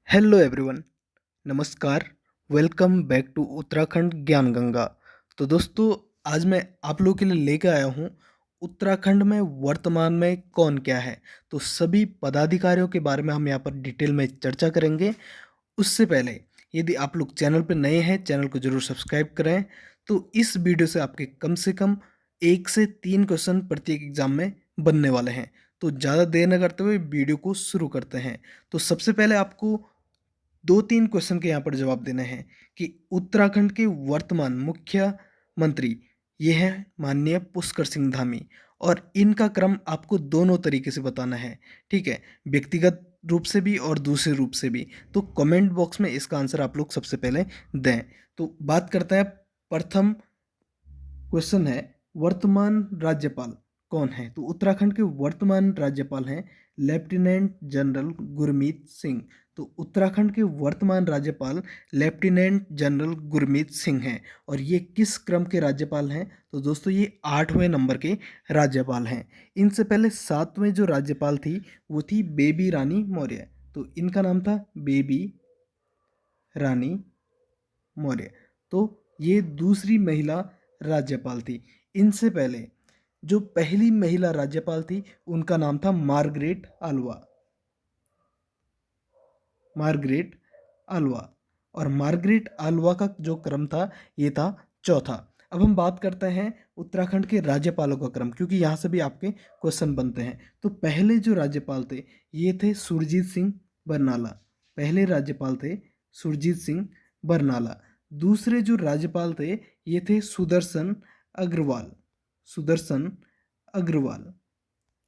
Hello everyone, नमस्कार। Welcome back to Uttarakhand ज्ञान गंगा। तो दोस्तों, आज मैं आप लोगों के लिए लेकर आया हूँ उत्तराखंड में वर्तमान में कौन क्या है। तो सभी पदाधिकारियों के बारे में हम यहाँ पर डिटेल में चर्चा करेंगे। उससे पहले यदि आप लोग चैनल पर नए हैं, चैनल को जरूर सब्सक्राइब करें। तो इस वीडियो से कम 1 से 3 क्वेश्चन प्रत्येक एग्जाम में बनने वाले हैं। तो ज़्यादा देर न करते हुए वीडियो को शुरू करते हैं। तो सबसे पहले आपको 2-3 क्वेश्चन के यहाँ पर जवाब देने हैं कि उत्तराखंड के वर्तमान मुख्यमंत्री ये हैं माननीय पुष्कर सिंह धामी, और इनका क्रम आपको दोनों तरीके से बताना है। ठीक है, व्यक्तिगत रूप से भी और दूसरे रूप से भी। तो कमेंट बॉक्स में इसका आंसर आप लोग सबसे पहले दें। तो बात करते हैं। प्रथम क्वेश्चन है, वर्तमान राज्यपाल कौन है? तो उत्तराखंड के वर्तमान राज्यपाल हैं लेफ्टिनेंट जनरल गुरमीत सिंह। तो उत्तराखंड के वर्तमान राज्यपाल लेफ्टिनेंट जनरल गुरमीत सिंह हैं। और ये किस क्रम के राज्यपाल हैं? तो दोस्तों, ये 8वें नंबर के राज्यपाल हैं। इनसे पहले 7वें जो राज्यपाल थी वो थी बेबी रानी मौर्य। तो इनका नाम था बेबी रानी मौर्य। तो ये दूसरी महिला राज्यपाल थी। इनसे पहले जो पहली महिला राज्यपाल थी उनका नाम था मार्गरेट आल्वा। Margaret Alva. और मार्गरेट आल्वा का जो क्रम था ये था चौथा। अब हम बात करते हैं उत्तराखंड के राज्यपालों का क्रम, क्योंकि यहाँ से भी आपके क्वेश्चन बनते हैं। तो पहले जो राज्यपाल थे ये थे सुरजीत सिंह बरनाला। पहले राज्यपाल थे सुरजीत सिंह बरनाला। दूसरे जो राज्यपाल थे ये थे सुदर्शन अग्रवाल। सुदर्शन अग्रवाल।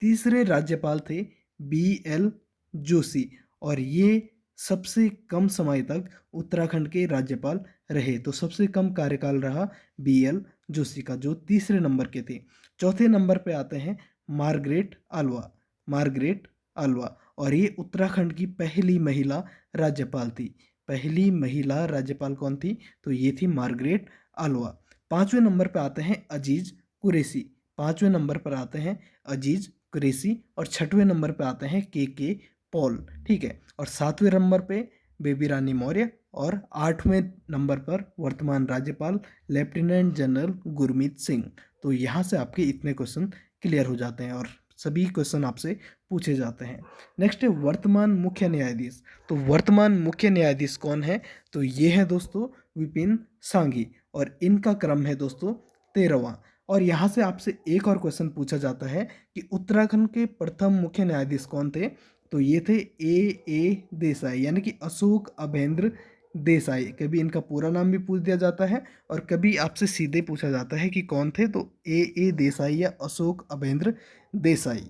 तीसरे राज्यपाल थे बी.एल. जोशी। और ये सबसे कम समय तक उत्तराखंड के राज्यपाल रहे। तो सबसे कम कार्यकाल रहा बी.एल. जोशी का, जो तीसरे नंबर के थे। चौथे नंबर पे आते हैं मार्गरेट आल्वा। Margaret Alva. और ये उत्तराखंड की पहली महिला राज्यपाल थी। पहली महिला राज्यपाल कौन थी? तो ये थी मार्गरेट आल्वा। 5वें नंबर पे आते हैं अजीज कुरैशी। 5वें नंबर पर आते हैं अजीज कुरैशी। और 6वें नंबर पे आते हैं के पॉल। ठीक है। और 7वें नंबर पे बेबी रानी मौर्य। और 8वें नंबर पर वर्तमान राज्यपाल लेफ्टिनेंट जनरल गुरमीत सिंह। तो यहाँ से आपके इतने क्वेश्चन क्लियर हो जाते हैं और सभी क्वेश्चन आपसे पूछे जाते हैं। नेक्स्ट है वर्तमान मुख्य न्यायाधीश। तो वर्तमान मुख्य न्यायाधीश कौन है? तो ये है दोस्तों विपिन सांघी। और इनका क्रम है दोस्तों 13वां। और यहाँ से आपसे एक और क्वेश्चन पूछा जाता है कि उत्तराखंड के प्रथम मुख्य न्यायाधीश कौन थे? तो ये थे ए देसाई, यानी कि अशोक अभेंद्र देसाई। कभी इनका पूरा नाम भी पूछ दिया जाता है और कभी आपसे सीधे पूछा जाता है कि कौन थे। तो ए देसाई या अशोक अभेंद्र देसाई।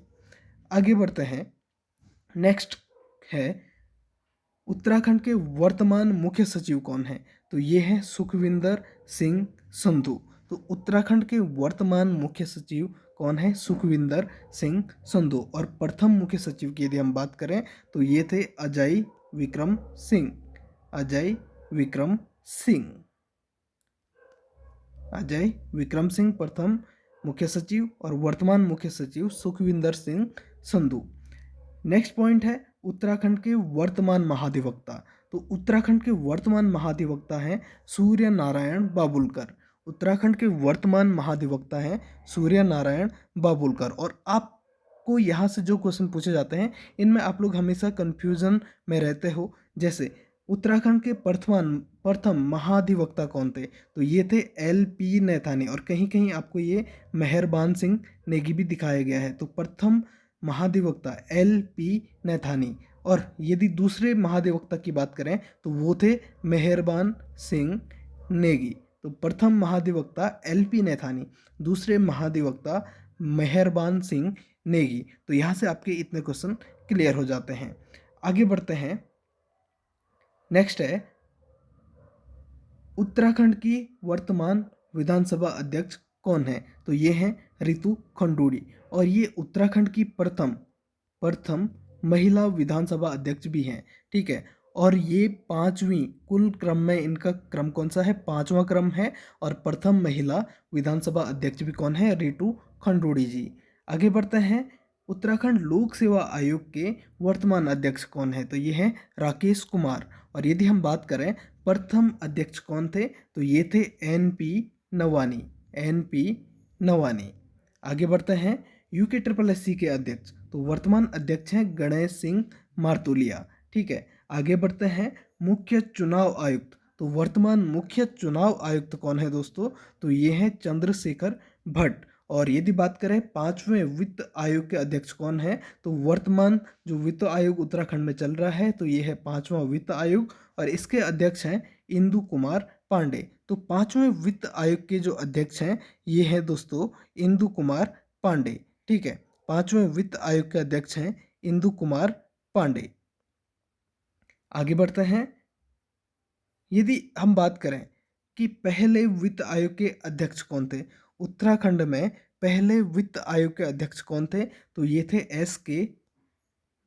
आगे बढ़ते हैं। नेक्स्ट है उत्तराखंड के वर्तमान मुख्य सचिव कौन है? तो ये हैं सुखविंदर सिंह संधू। तो उत्तराखंड के वर्तमान मुख्य सचिव कौन है? सुखविंदर सिंह संधू। और प्रथम मुख्य सचिव की यदि हम बात करें तो ये थे अजय विक्रम सिंह। अजय विक्रम सिंह। अजय विक्रम सिंह प्रथम मुख्य सचिव और वर्तमान मुख्य सचिव सुखविंदर सिंह संधू। नेक्स्ट पॉइंट है उत्तराखंड के वर्तमान महाधिवक्ता। तो उत्तराखंड के वर्तमान महाधिवक्ता हैं सूर्य नारायण बाबुलकर। उत्तराखंड के वर्तमान महाधिवक्ता हैं सूर्य नारायण बाबुलकर। और आपको यहाँ से जो क्वेश्चन पूछे जाते हैं इनमें आप लोग हमेशा कंफ्यूजन में रहते हो। जैसे उत्तराखंड के प्रथम महाधिवक्ता कौन थे? तो ये थे एल.पी. नैथानी। और कहीं कहीं आपको ये मेहरबान सिंह नेगी भी दिखाया गया है। तो प्रथम महाधिवक्ता एल.पी. नैथानी। और यदि दूसरे महाधिवक्ता की बात करें तो वो थे मेहरबान सिंह नेगी। तो प्रथम महाधिवक्ता एल.पी. नैथानी, दूसरे महाधिवक्ता मेहरबान सिंह नेगी। तो यहाँ से आपके इतने क्वेश्चन क्लियर हो जाते हैं। आगे बढ़ते हैं। नेक्स्ट है उत्तराखंड की वर्तमान विधानसभा अध्यक्ष कौन है? तो ये हैं रितु खंडूड़ी। और ये उत्तराखंड की प्रथम महिला विधानसभा अध्यक्ष भी हैं। ठीक है। और ये 5वीं कुल क्रम में इनका क्रम कौन सा है? 5वां क्रम है। और प्रथम महिला विधानसभा अध्यक्ष भी कौन है? रितु खंडूड़ी जी। आगे बढ़ते हैं। उत्तराखंड लोक सेवा आयोग के वर्तमान अध्यक्ष कौन है? तो ये है राकेश कुमार। और यदि हम बात करें प्रथम अध्यक्ष कौन थे? तो ये थे एन.पी. नवानी। एन.पी. नवानी। आगे बढ़ते हैं UKSSC के अध्यक्ष। तो वर्तमान अध्यक्ष हैं गणेश सिंह मारतोलिया। ठीक है, आगे बढ़ते हैं मुख्य चुनाव आयुक्त। तो वर्तमान मुख्य चुनाव आयुक्त कौन है दोस्तों? तो ये हैं चंद्रशेखर भट्ट। और यदि बात करें पांचवें वित्त आयोग के अध्यक्ष कौन है? तो वर्तमान जो वित्त आयोग उत्तराखंड में चल रहा है तो ये है पांचवा वित्त आयोग और इसके अध्यक्ष हैं इंदु कुमार पांडे। तो पांचवें वित्त आयोग के जो अध्यक्ष हैं ये है दोस्तों इंदु कुमार पांडे। ठीक है, पांचवें वित्त आयोग के अध्यक्ष हैं इंदु कुमार पांडे। आगे बढ़ते हैं, यदि हम बात करें कि पहले वित्त आयोग के अध्यक्ष कौन थे? उत्तराखंड में पहले वित्त आयोग के अध्यक्ष कौन थे? तो ये थे S.K.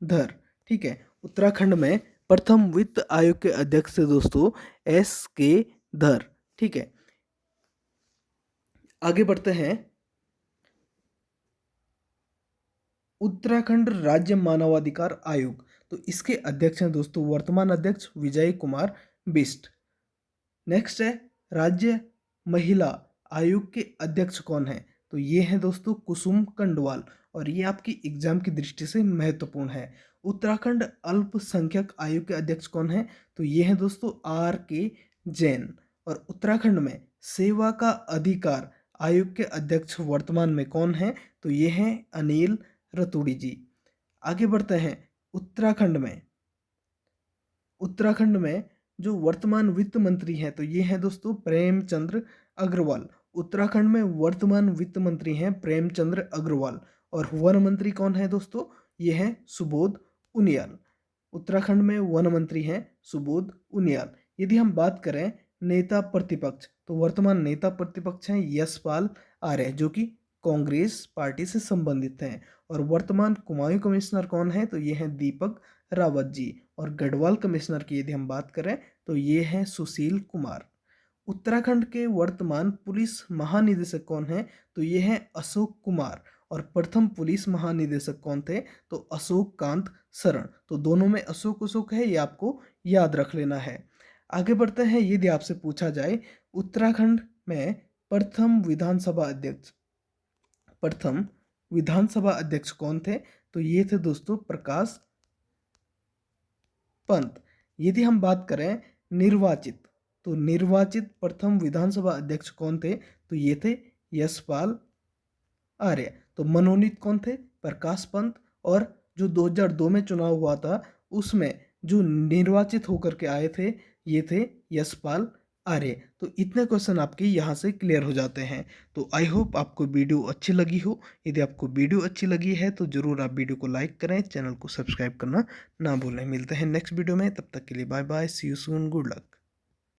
धर। ठीक है, उत्तराखंड में प्रथम वित्त आयोग के अध्यक्ष थे दोस्तों S.K. धर। ठीक है, आगे बढ़ते हैं, उत्तराखंड राज्य मानवाधिकार आयोग। तो इसके अध्यक्ष हैं दोस्तों वर्तमान अध्यक्ष विजय कुमार बिष्ट। नेक्स्ट है राज्य महिला आयोग के अध्यक्ष कौन है? तो ये हैं दोस्तों कुसुम कंडवाल। और ये आपकी एग्जाम की दृष्टि से महत्वपूर्ण है। उत्तराखंड अल्पसंख्यक आयोग के अध्यक्ष कौन है? तो ये हैं दोस्तों R.K. जैन। और उत्तराखंड में सेवा का अधिकार आयोग के अध्यक्ष वर्तमान में कौन है? तो ये हैं अनिल रतूड़ी जी। आगे बढ़ते हैं, उत्तराखंड में जो वर्तमान वित्त मंत्री हैं तो ये हैं दोस्तों प्रेमचंद्र अग्रवाल। उत्तराखंड में वर्तमान वित्त मंत्री हैं प्रेमचंद्र अग्रवाल। और वन मंत्री कौन है दोस्तों? ये है सुबोध उनियाल। उत्तराखंड में वन मंत्री हैं सुबोध उनियाल। यदि हम बात करें नेता प्रतिपक्ष, तो वर्तमान नेता प्रतिपक्ष हैं यशपाल आर्य जो कि कांग्रेस पार्टी से संबंधित हैं। और वर्तमान कुमाऊं कमिश्नर कौन है? तो ये हैं दीपक रावत जी। और गढ़वाल कमिश्नर की यदि हम बात करें तो ये हैं सुशील कुमार। उत्तराखंड के वर्तमान पुलिस महानिदेशक कौन है? तो ये हैं अशोक कुमार। और प्रथम पुलिस महानिदेशक कौन थे? तो अशोक कांत शरण। तो दोनों में अशोक अशोक है, ये आपको याद रख लेना है। आगे बढ़ते हैं, यदि आपसे पूछा जाए उत्तराखंड में प्रथम विधानसभा अध्यक्ष कौन थे? तो ये थे दोस्तों प्रकाश पंत। यदि हम बात करें निर्वाचित, तो निर्वाचित प्रथम विधानसभा अध्यक्ष कौन थे? तो ये थे यशपाल आर्य। तो मनोनीत कौन थे? प्रकाश पंत। और जो 2002 में चुनाव हुआ था उसमें जो निर्वाचित होकर के आए थे ये थे यशपाल आर्य। तो इतने क्वेश्चन आपके यहाँ से क्लियर हो जाते हैं। तो आई होप आपको वीडियो अच्छी लगी हो। यदि आपको वीडियो अच्छी लगी है तो ज़रूर आप वीडियो को लाइक करें, चैनल को सब्सक्राइब करना ना भूलें। मिलते हैं नेक्स्ट वीडियो में, तब तक के लिए bye bye, see you soon, good luck.